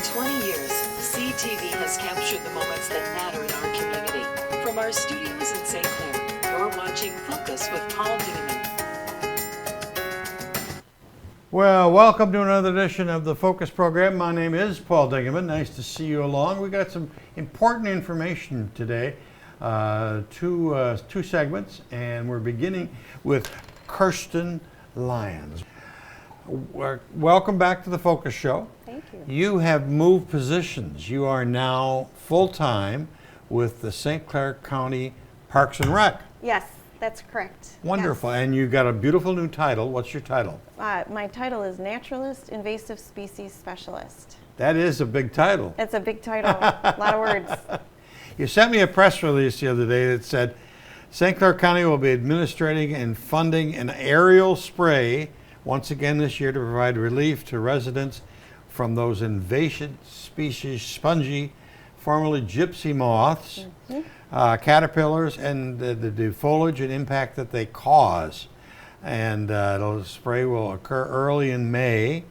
20 years, CTV has captured the moments that matter in our community. From our studios in St. Clair, you're watching Focus with Paul Damon. Well, welcome to another edition of the Focus program. My name is Paul Dingaman. Nice to see you along. We got some important information today, two segments, and we're beginning with Kirsten, Lyons. Welcome back to the Focus Show. Thank you. You have moved positions. You are now full-time with the St. Clair County Parks and Rec. Yes, that's correct. Wonderful. Yes. And you've got a beautiful new title. What's your title? My title is Naturalist Invasive Species Specialist. That is a big title. It's a big title, a lot of words. You sent me a press release the other day that said St. Clair County will be administrating and funding an aerial spray once again this year to provide relief to residents from those invasive species, spongy, formerly gypsy moths, caterpillars, and the foliage and impact that they cause. And the spray will occur early in May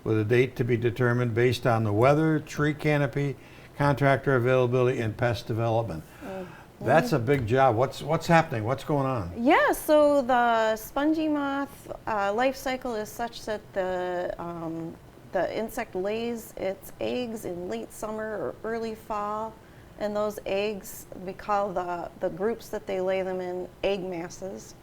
with a date to be determined based on the weather, tree canopy, contractor availability, and pest development. That's a big job. What's happening? What's going on? Yeah, so the spongy moth life cycle is such that the insect lays its eggs in late summer or early fall, and those eggs, we call the groups that they lay them in egg masses,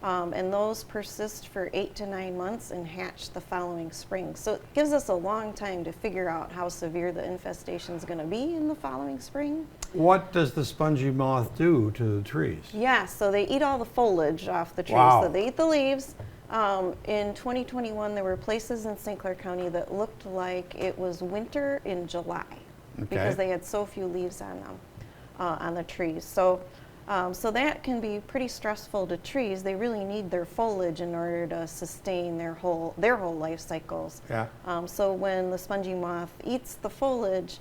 and those persist for 8 to 9 months and hatch the following spring. So it gives us a long time to figure out how severe the infestation is going to be in the following spring. What does the spongy moth do to the trees? Yeah, so they eat all the foliage off the trees. Wow. So they eat the leaves. In 2021, there were places in St. Clair County that looked like it was winter in July because they had so few leaves on them, on the trees. So that can be pretty stressful to trees. They really need their foliage in order to sustain their whole life cycles. Yeah. So when the spongy moth eats the foliage,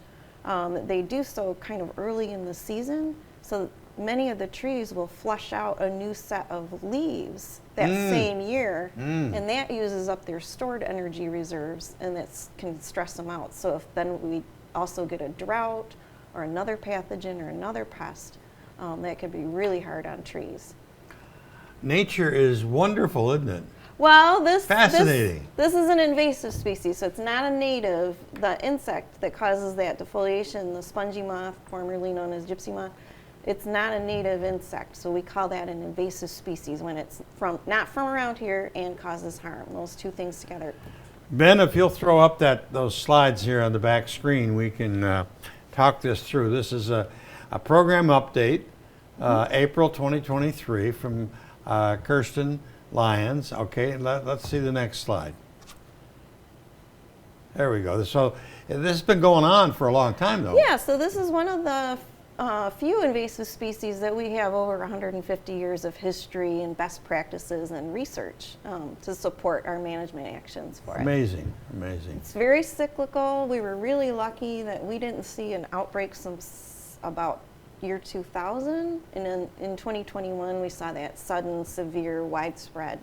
they do so kind of early in the season. So many of the trees will flush out a new set of leaves that same year, and that uses up their stored energy reserves, and that can stress them out. So if then we also get a drought or another pathogen or another pest, that could be really hard on trees. Nature is wonderful, isn't it? Well, Fascinating. This is an invasive species, so it's not a native. The insect that causes that defoliation, the spongy moth, formerly known as gypsy moth, it's not a native insect, so we call that an invasive species when it's not from around here and causes harm. Those two things together. Ben, if you'll throw up those slides here on the back screen, we can talk this through. This is a program update, April 2023 from Kirsten, Lyons. Okay, let's see the next slide. There we go. So this has been going on for a long time, though. Yeah, so this is one of the few invasive species that we have over 150 years of history and best practices and research to support our management actions for it. Amazing, amazing. It's very cyclical. We were really lucky that we didn't see an outbreak since about year 2000, and in 2021 we saw that sudden, severe, widespread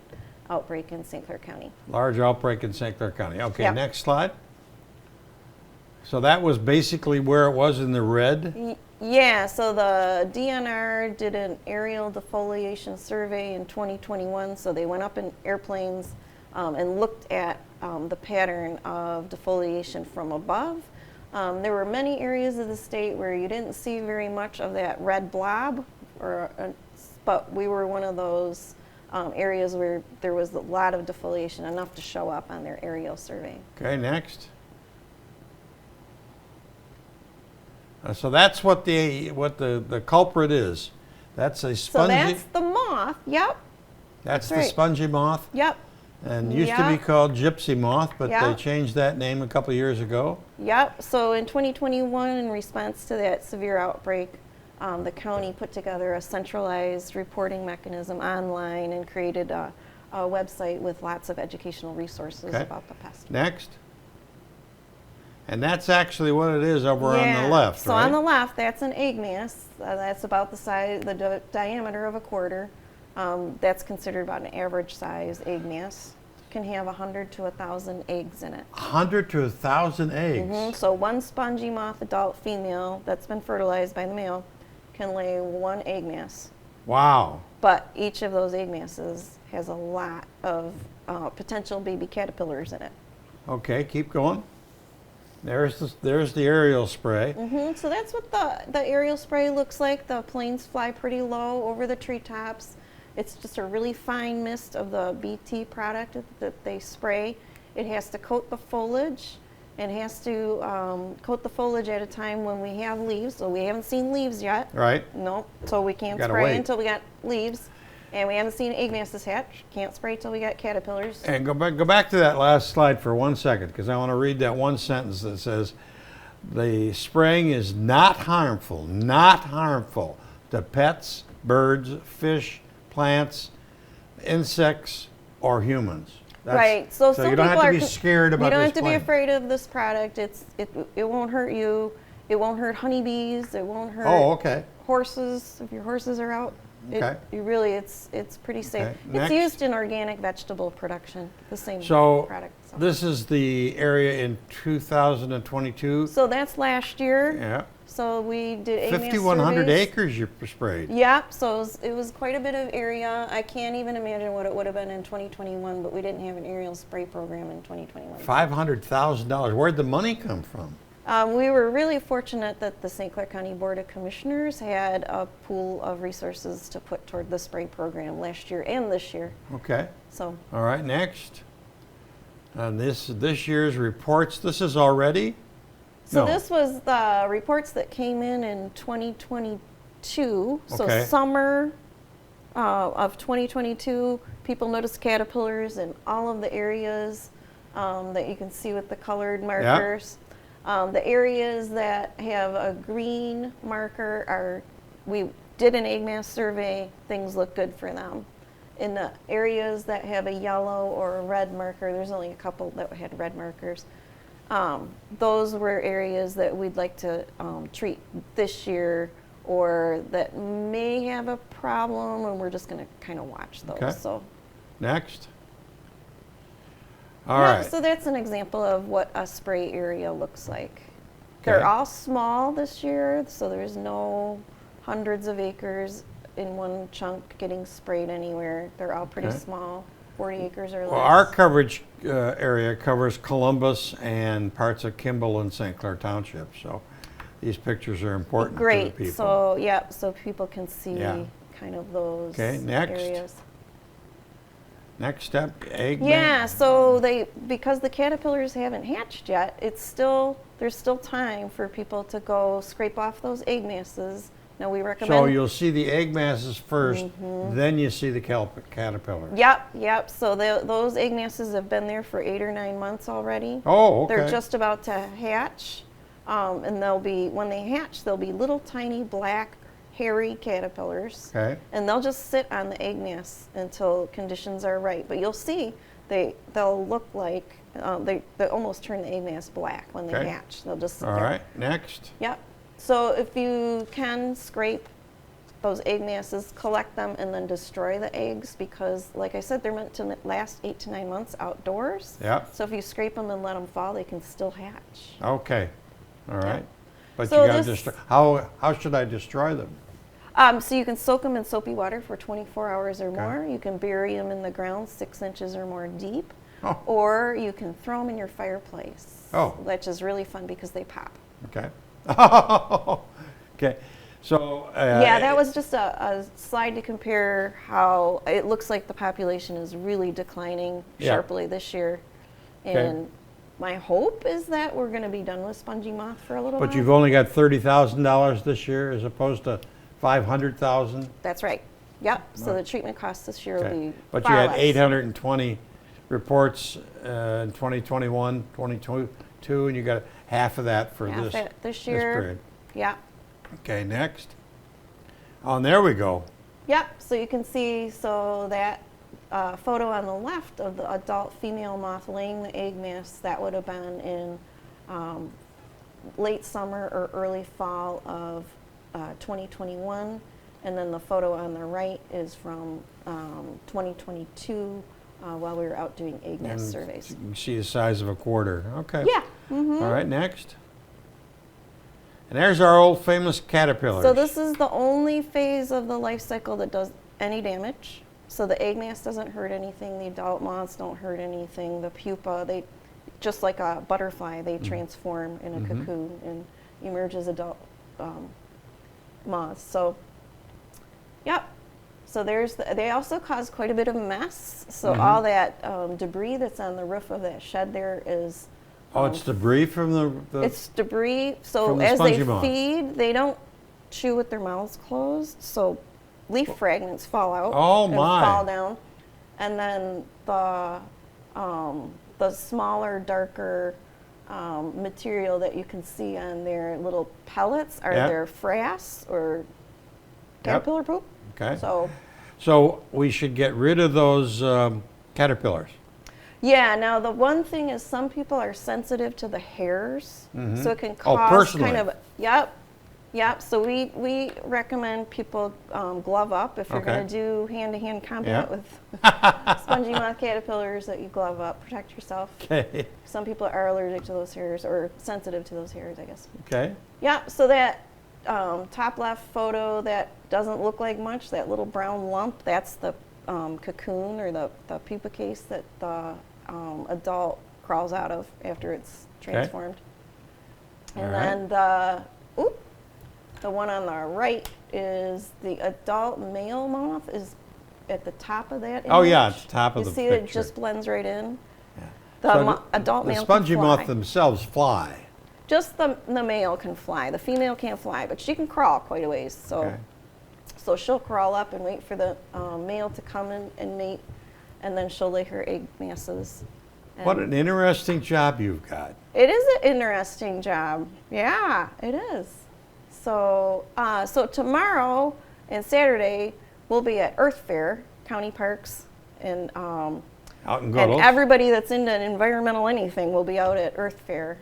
outbreak in St. Clair County. Large outbreak in St. Clair County. Okay, Yep. Next slide. So that was basically where it was in the red. Yeah, so the DNR did an aerial defoliation survey in 2021, so they went up in airplanes and looked at the pattern of defoliation from above. There were many areas of the state where you didn't see very much of that red blob, but we were one of those areas where there was a lot of defoliation, enough to show up on their aerial survey. Okay, next. So that's what the culprit is. That's a spongy. So that's the moth. Yep. That's the right. spongy moth. Yep. And used to be called gypsy moth, but they Yep. changed that name a couple of years ago. Yep. So in 2021, in response to that severe outbreak, the county put together a centralized reporting mechanism online and created a website with lots of educational resources about the pest. Next. And that's actually what it is over on the left, so right? on the left, that's an egg mass. That's about the size, the diameter of a quarter. That's considered about an average size egg mass. can have 100 to 1,000 eggs in it. 100 to 1,000 eggs. So one spongy moth adult female that's been fertilized by the male can lay one egg mass. Wow. But each of those egg masses has a lot of potential baby caterpillars in it. Okay, keep going. There's the aerial spray. So that's what the aerial spray looks like. The planes fly pretty low over the treetops. It's just a really fine mist of the BT product that they spray. It has to coat the foliage, and has to coat the foliage at a time when we have leaves. So we haven't seen leaves yet. Right. Nope. So we can't Gotta spray wait. until we got leaves. And we haven't seen egg masses hatch. Can't spray till we got caterpillars. And go back to that last slide for 1 second, because I want to read that one sentence that says, the spraying is not harmful to pets, birds, fish, plants, insects, or humans. Right. So some you don't have people to be scared about You don't this have to be plant. afraid of this product. It won't hurt you. It won't hurt honeybees. It won't hurt Oh, okay. horses if your horses are out. Okay. It's pretty safe. Okay. It's Next. used in organic vegetable production. The same So product. So. this is the area in 2022. So that's last year. Yeah. So we did egg mass 5,100 surveys. acres you sprayed. Yep, so it was quite a bit of area. I can't even imagine what it would have been in 2021, but we didn't have an aerial spray program in 2021. $500,000. Where'd the money come from? We were really fortunate that the St. Clair County Board of Commissioners had a pool of resources to put toward the spray program last year and this year. Okay. So All right, next. This year's reports. This is already? So No. this was the reports that came in 2022. So Okay. summer of 2022, people noticed caterpillars in all of the areas that you can see with the colored markers. The areas that have a green marker we did an egg mass survey, things look good for them. In the areas that have a yellow or a red marker, there's only a couple that had red markers. Those were areas that we'd like to treat this year, or that may have a problem, and we're just going to kind of watch those. Okay. So, Next. All yeah, right. so that's an example of what a spray area looks like. Okay. They're all small this year, so there's no hundreds of acres in one chunk getting sprayed anywhere. They're all pretty Okay. small, 40 acres or less. Well, our coverage area covers Columbus and parts of Kimball and St. Clair Township, so these pictures are important to Great. the people. So yeah, so people can see Yeah. kind of those Okay, next. areas. Next step, egg. Yeah, so because the caterpillars haven't hatched yet, there's still time for people to go scrape off those egg masses. Now we recommend. So you'll see the egg masses first, then you see the caterpillar. Yep. So those egg masses have been there for 8 or 9 months already. Oh, okay. They're just about to hatch, and when they hatch, they'll be little tiny black hairy caterpillars. Okay. And they'll just sit on the egg mass until conditions are right. But you'll see they'll look like they almost turn the egg mass black when they Okay. hatch. They'll just sit All there. right, next. Yep. So if you can scrape those egg masses, collect them, and then destroy the eggs, because like I said, they're meant to last 8 to 9 months outdoors. Yep. So if you scrape them and let them fall, they can still hatch. Okay. All right. But So you got to this- destroy. How should I destroy them? So you can soak them in soapy water for 24 hours or Okay. more. You can bury them in the ground 6 inches or more deep. Oh. Or you can throw them in your fireplace. Oh. Which is really fun because they pop. Okay. Okay. So. Yeah, that was just a slide to compare how it looks like the population is really declining Yeah. sharply this year. Okay. And my hope is that we're going to be done with spongy moth for a little while. But you've only got $30,000 this year as opposed to $500,000. That's right. Yep. So the treatment costs this year will Okay. be But you far had less. 820 reports in 2021, 2022, and you got half of that for Half this that this year. period. Yeah. Okay, next. Oh, and there we go. Yep. So you can see that photo on the left of the adult female moth laying the egg mass, that would have been in late summer or early fall of 2021. And then the photo on the right is from 2022 while we were out doing egg nest surveys. You can see the size of a quarter. Okay. Yeah. Mm-hmm. All right, next. And there's our old famous caterpillars. So this is the only phase of the life cycle that does any damage. So the egg mass doesn't hurt anything. The adult moths don't hurt anything. The pupa, they, just like a butterfly, they transform in a cocoon and emerge as adult moths. So, yep. So they also cause quite a bit of mess. So all that debris that's on the roof of that shed there is. Oh, it's debris from the it's debris. So from the as they spongy moth. feed, they don't chew with their mouths closed. So leaf fragments fall out Oh, and my. fall down. And then the smaller, darker material that you can see on their little pellets are Yep. their frass or caterpillar poop. Okay. So we should get rid of those caterpillars. yeah, now the one thing is some people are sensitive to the hairs, so it can cause personally. kind of, yep. So we recommend people glove up if you're Okay. going to do hand-to-hand combat Yeah. with spongy moth caterpillars, that you glove up, protect yourself. Okay. Some people are allergic to those hairs or sensitive to those hairs, I guess. Okay. Yeah, so that top left photo that doesn't look like much, that little brown lump, that's the cocoon or the pupa case that the adult crawls out of after it's transformed. And All then the one on the right is the adult male moth is at the top of that image. Oh yeah, it's top of you the see picture. it just blends right in. Yeah. The So adult the male spongy can fly. moth themselves fly. Just the male can fly. The female can't fly, but she can crawl quite a ways. So, Okay. so she'll crawl up and wait for the male to come in and mate, and then she'll lay her egg masses. What And an interesting job you've got. it is an interesting job. Yeah, it is. So, so tomorrow and Saturday we'll be at Earth Fair, County Parks, and Out in and Goodles. everybody that's into environmental anything will be out at Earth Fair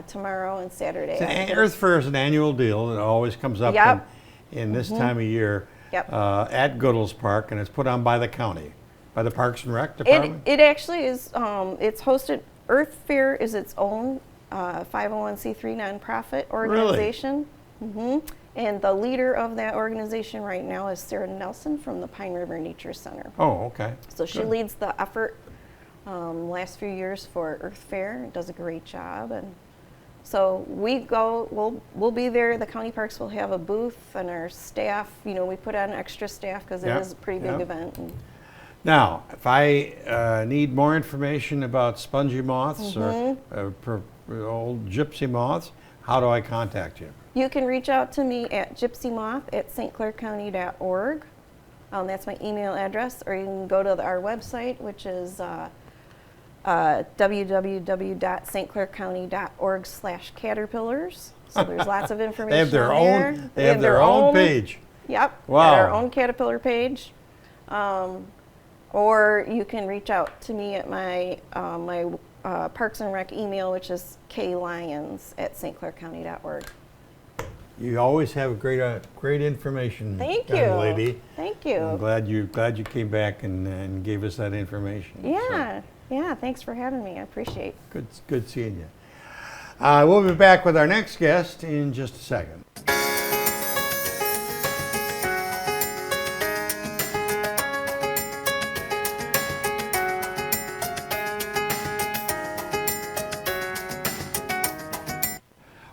tomorrow and Saturday. Earth Fair is an annual deal. It always comes up Yep. in this time of year Yep. at Goodles Park, and it's put on by the county, by the Parks and Rec Department. It actually is. It's hosted. Earth Fair is its own 501c3 nonprofit organization. And the leader of that organization right now is Sarah Nelson from the Pine River Nature Center. Oh, okay. So she Good. leads the effort last few years for Earth Fair. Does a great job, and so we go. We'll be there. The county parks will have a booth, and our staff. You know, we put on extra staff because Yep, it is a pretty big yep. event. And Now, if I need more information about spongy moths or old gypsy moths, how do I contact you? you can reach out to me at gypsymoth@stclaircounty.org. That's my email address, or you can go to our website, which is www.stclaircounty.org/caterpillars. So there's lots of information. They have their on there. own. They have their own page. Yep. Wow. Our own caterpillar page. Or you can reach out to me at my Parks and Rec email, which is klyons@stclaircounty.org. You always have great information, Thank young you. lady. Thank you. I'm glad you came back and gave us that information. Yeah, yeah. Thanks for having me. I appreciate. So, good seeing you. We'll be back with our next guest in just a second.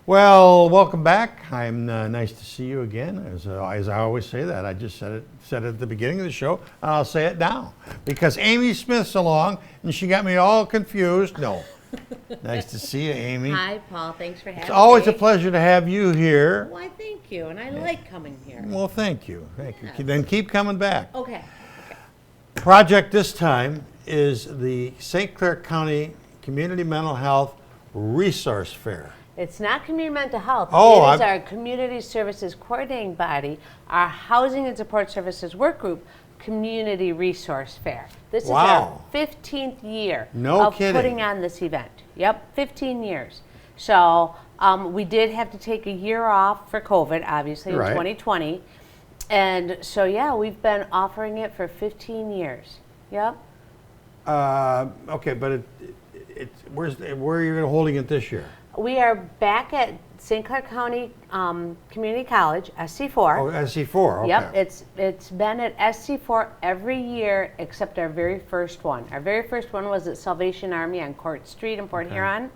Well, welcome back. I'm nice to see you again. As I always say that, I just said it at the beginning of the show, and I'll say it now because Amy Smith's along, and she got me all confused. No, nice to see you, Amy. Hi, Paul. Thanks for having me. It's always a pleasure to have you here. Why, thank you. And I like coming here. Well, thank you. Thank you. Then keep coming back. Okay. Project this time is the St. Clair County Community Mental Health Resource Fair. It's not community mental health. Oh, it is our community services coordinating body, our housing and support services work group, community resource fair. This is our 15th year of putting on this event. Yep, 15 years. So we did have to take a year off for COVID, obviously, in 2020. And so, yeah, we've been offering it for 15 years. Yep. Okay, but where are you holding it this year? We are back at St. Clair County Community College, SC4. Oh, SC4, okay. Yep, it's been at SC4 every year except our very first one. Our very first one was at Salvation Army on Court Street in Port Huron.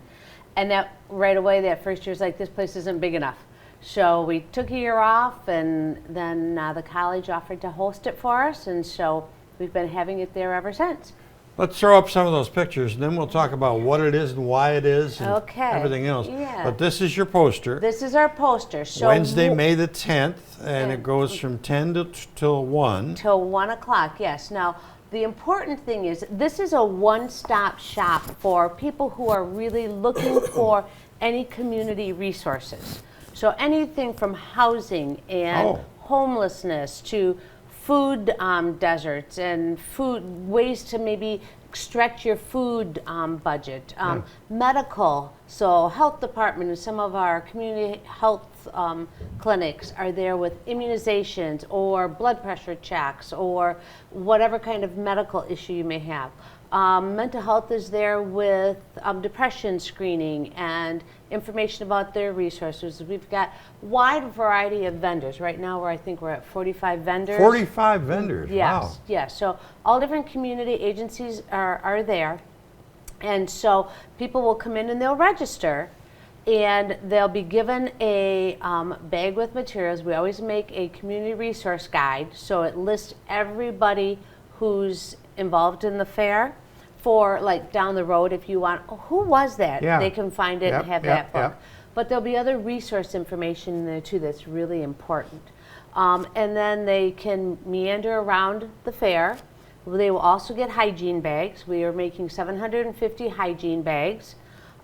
And that right away, that first year's like, this place isn't big enough. So we took a year off, and then the college offered to host it for us, and so we've been having it there ever since. Let's throw up some of those pictures, and then we'll talk about what it is and why it is and everything else. Yeah. But this is your poster. This is our poster. So Wednesday, May the 10th, and it goes from 10 till 1. Till 1 o'clock, yes. Now, the important thing is this is a one-stop shop for people who are really looking for any community resources. So anything from housing and homelessness to food deserts and food ways to maybe stretch your food budget, medical, so health department and some of our community health clinics are there with immunizations or blood pressure checks or whatever kind of medical issue you may have. Mental health is there with depression screening and information about their resources. We've got a wide variety of vendors. Right now, I think we're at 45 vendors. 45 vendors, yes, wow. Yes, so all different community agencies are there. And so people will come in and they'll register, and they'll be given a bag with materials. We always make a community resource guide, so it lists everybody who's involved in the fair for like down the road if you want, who was that? Yeah. They can find it and have that book. Yep. But there'll be other resource information in there too that's really important. And then they can meander around the fair. They will also get hygiene bags. We are making 750 hygiene bags.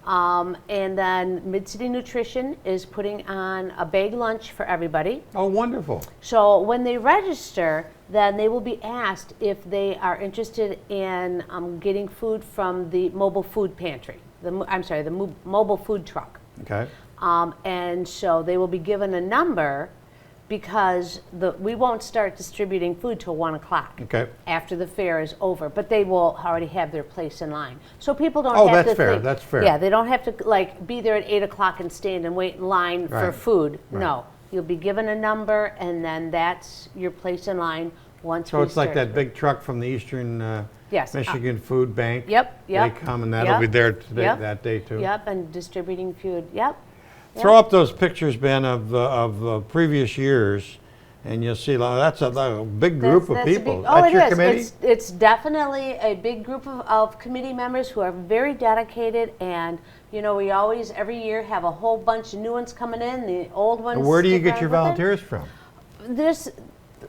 And then Mid-City Nutrition is putting on a bag lunch for everybody. Oh, wonderful. So when they register, then they will be asked if they are interested in getting food from the mobile food pantry. The mobile food truck. Okay. And so they will be given a number because we won't start distributing food till 1 o'clock. Okay. After the fair is over, but they will already have their place in line. So people don't Oh, have that's to fair. think, That's fair. Yeah, they don't have to like be there at 8 o'clock and stand and wait in line for Right. food. Right. No, you'll be given a number, and then that's your place in line once So we it's like start. that big truck from the Eastern Yes. Michigan Food Bank. Yep. They come, and that'll be there today, that day too. Yep, and distributing food. Yep. Throw up those pictures, Ben, of previous years, and you'll see that's a big group of people. That's your committee? It's definitely a big group of committee members who are very dedicated, and you know, we always every year have a whole bunch of new ones coming in. The old ones. And where do you stick get around your with it. volunteers from? There's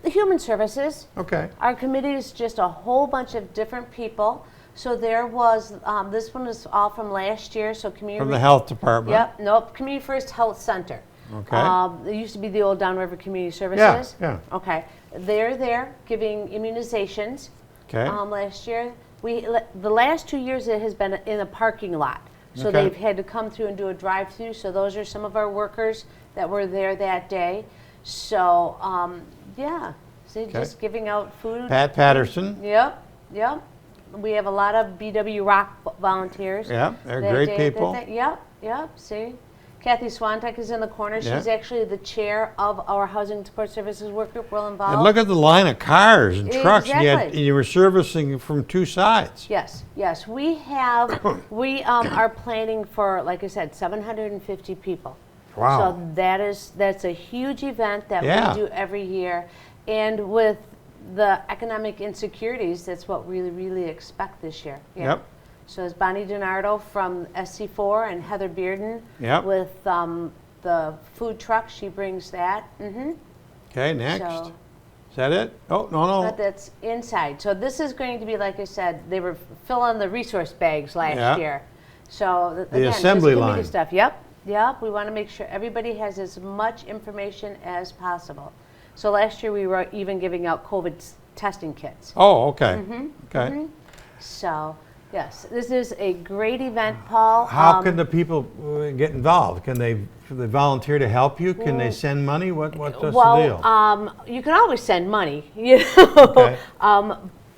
Human Services. Okay. Our committee is just a whole bunch of different people. So there was, this one is all from last year, so community. From the health department? Yep, nope, Community First Health Center. Okay. It used to be the old Downriver Community Services. Yeah. Okay, they're there giving immunizations. Okay. Last year, the last 2 years it has been in a parking lot. So Okay. they've had to come through and do a drive-through. So those are some of our workers that were there that day. So, yeah, so just giving out food. Pat Patterson? Yep. We have a lot of BW Rock volunteers. Yeah, they're that great day. people. Yep, see? Kathy Swantek is in the corner. Yeah. She's actually the chair of our Housing Support Services Work Group. Well involved. And look at the line of cars and trucks, and Exactly. you were servicing from two sides. Yes. We have, we are planning for, like I said, 750 people. Wow. So that's a huge event that Yeah. we do every year. And with the economic insecurities, that's what we really expect this year. Yeah. Yep. So it's Bonnie DiNardo from SC4 and Heather Bearden Yep. with the food truck. She brings that. Okay, next. So, Is that it? Oh, no. but that's inside. So this is going to be, like I said, they were filling the resource bags last year. So again, assembly just line. stuff. Yep. We want to make sure everybody has as much information as possible. So last year we were even giving out COVID testing kits. Oh, okay. Okay. So yes, this is a great event, Paul. How can the people get involved? Can they volunteer to help you? Can they send money? What's the deal? You can always send money, you know. Okay.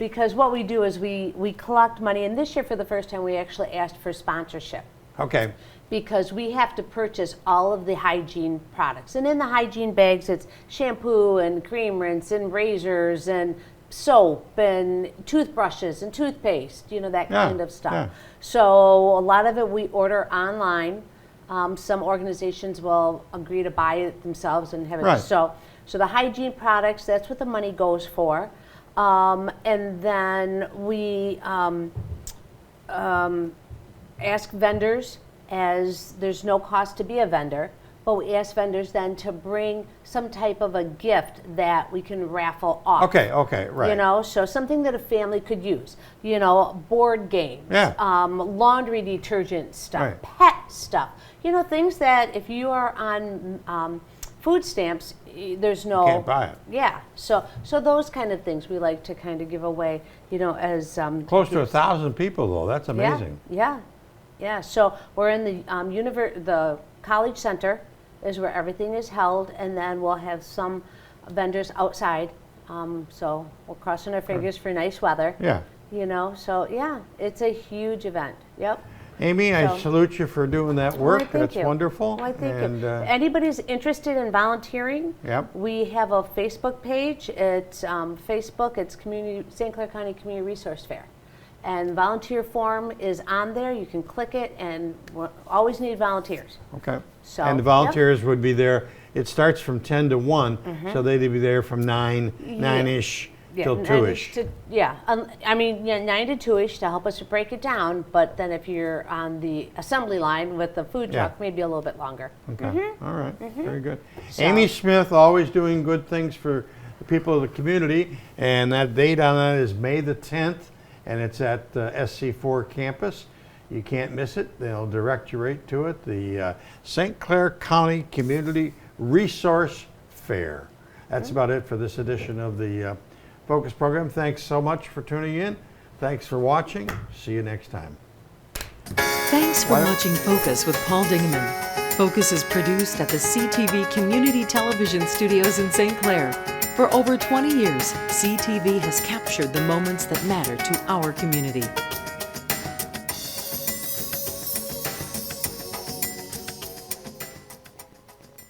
because what we do is we collect money, and this year for the first time we actually asked for sponsorship. Okay. Because we have to purchase all of the hygiene products. And in the hygiene bags, it's shampoo and cream rinse and razors and soap and toothbrushes and toothpaste, that kind of stuff. Yeah. So a lot of it we order online. Some organizations will agree to buy it themselves and have it. Right. So the hygiene products, that's what the money goes for. And then we ask vendors, as there's no cost to be a vendor, but we ask vendors then to bring some type of a gift that we can raffle off. Okay, right. So something that a family could use. Board games, laundry detergent stuff, right. Pet stuff. Things that if you are on food stamps, there's no. You can't buy it. Yeah, so those kind of things we like to kind of give away. As close to 1,000 people though. That's amazing. Yeah. So we're in the college center is where everything is held, and then we'll have some vendors outside. So we're crossing our fingers for nice weather. Yeah. So it's a huge event. Yep. Amy, I salute you for doing that work. Well, That's wonderful. Well, thank you. Anybody's interested in volunteering? Yep. We have a Facebook page. It's Facebook. It's St. Clair County Community Resource Fair. And volunteer form is on there. You can click it, and we always need volunteers. Okay. So, and the volunteers would be there. It starts from 10 to 1, so they'd be there from 9-ish till 2-ish. 9 to 2-ish to help us break it down. But then if you're on the assembly line with the food truck, maybe a little bit longer. Okay. All right. Very good. So, Amy Smith, always doing good things for the people of the community, and that date on that is May the 10th. And it's at the SC4 campus. You can't miss it. They'll direct you right to it. The St. Clair County Community Resource Fair. That's about it for this edition of the Focus program. Thanks so much for tuning in. Thanks for watching. See you next time. Thanks for watching Focus with Paul Dingeman. Focus is produced at the CTV Community Television Studios in St. Clair. For over 20 years, CTV has captured the moments that matter to our community.